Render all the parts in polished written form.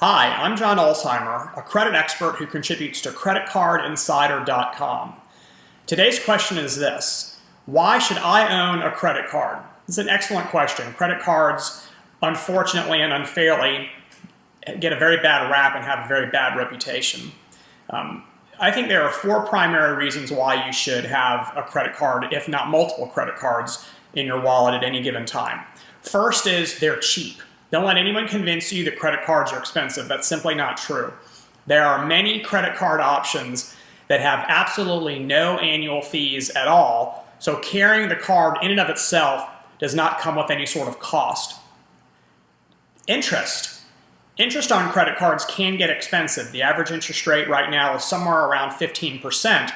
Hi, I'm John Olsheimer, a credit expert who contributes to creditcardinsider.com. Today's question is this: why should I own a credit card? It's an excellent question. Credit cards, unfortunately and unfairly, get a very bad rap and have a very bad reputation. I think there are four primary reasons why you should have a credit card, if not multiple credit cards, in your wallet at any given time. First is they're cheap. Don't let anyone convince you that credit cards are expensive. That's simply not true. There are many credit card options that have absolutely no annual fees at all, so carrying the card in and of itself does not come with any sort of cost. Interest on credit cards can get expensive. The average interest rate right now is somewhere around 15%,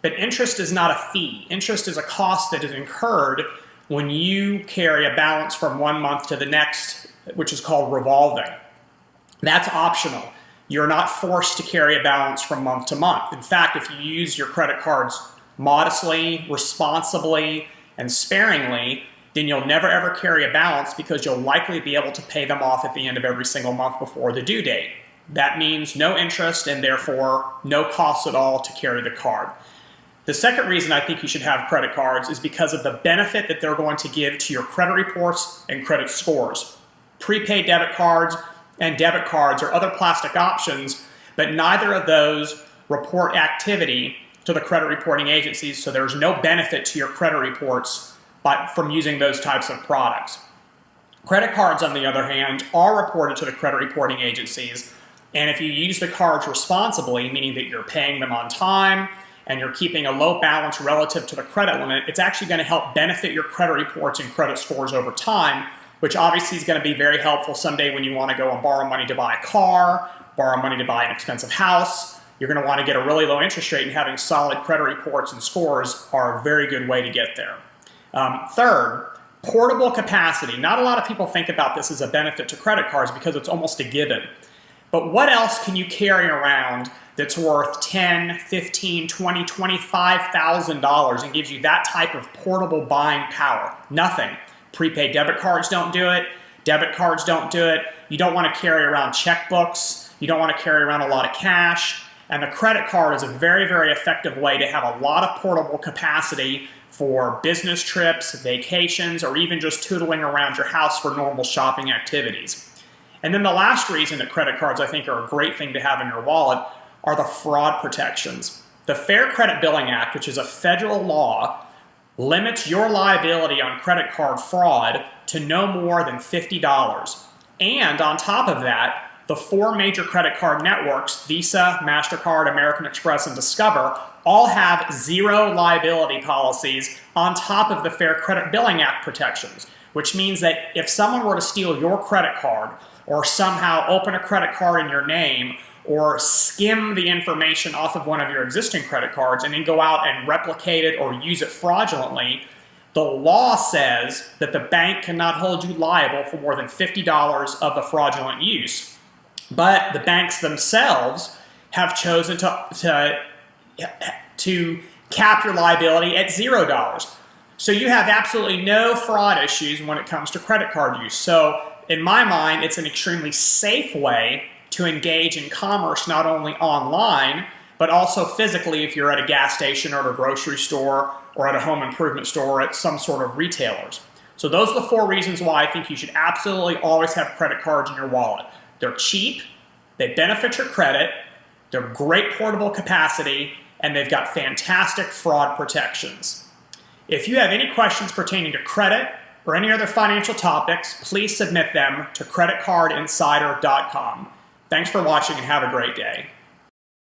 but interest is not a fee. Interest is a cost that is incurred when you carry a balance from one month to the next, which is called revolving. That's optional. You're not forced to carry a balance from month to month. In fact, if you use your credit cards modestly, responsibly, and sparingly, then you'll never ever carry a balance because you'll likely be able to pay them off at the end of every single month before the due date. That means no interest and therefore no cost at all to carry the card. The second reason I think you should have credit cards is because of the benefit that they're going to give to your credit reports and credit scores. Prepaid debit cards and debit cards are other plastic options, but neither of those report activity to the credit reporting agencies, so there's no benefit to your credit reports from using those types of products. Credit cards, on the other hand, are reported to the credit reporting agencies, and if you use the cards responsibly, meaning that you're paying them on time and you're keeping a low balance relative to the credit limit, it's actually going to help benefit your credit reports and credit scores over time, which obviously is going to be very helpful someday when you want to go and borrow money to buy a car, borrow money to buy an expensive house. You're going to want to get a really low interest rate, and having solid credit reports and scores are a very good way to get there. Third, portable capacity. Not a lot of people think about this as a benefit to credit cards because it's almost a given. But what else can you carry around that's worth $10,000, $15,000, $20,000, $25,000 and gives you that type of portable buying power? Nothing. Prepaid debit cards don't do it. Debit cards don't do it. You don't want to carry around checkbooks. You don't want to carry around a lot of cash. And the credit card is a very, very effective way to have a lot of portable capacity for business trips, vacations, or even just tootling around your house for normal shopping activities. And then the last reason that credit cards, I think, are a great thing to have in your wallet are the fraud protections. The Fair Credit Billing Act, which is a federal law, limits your liability on credit card fraud to no more than $50. And on top of that, the four major credit card networks, Visa, MasterCard, American Express, and Discover, all have zero liability policies on top of the Fair Credit Billing Act protections, which means that if someone were to steal your credit card or somehow open a credit card in your name or skim the information off of one of your existing credit cards and then go out and replicate it or use it fraudulently, the law says that the bank cannot hold you liable for more than $50 of the fraudulent use. But the banks themselves have chosen to cap your liability at $0. So you have absolutely no fraud issues when it comes to credit card use. So in my mind, it's an extremely safe way to engage in commerce, not only online, but also physically if you're at a gas station or at a grocery store or at a home improvement store or at some sort of retailers. So those are the four reasons why I think you should absolutely always have credit cards in your wallet. They're cheap, they benefit your credit, they're great portable capacity, and they've got fantastic fraud protections. If you have any questions pertaining to credit or any other financial topics, please submit them to creditcardinsider.com. Thanks for watching and have a great day.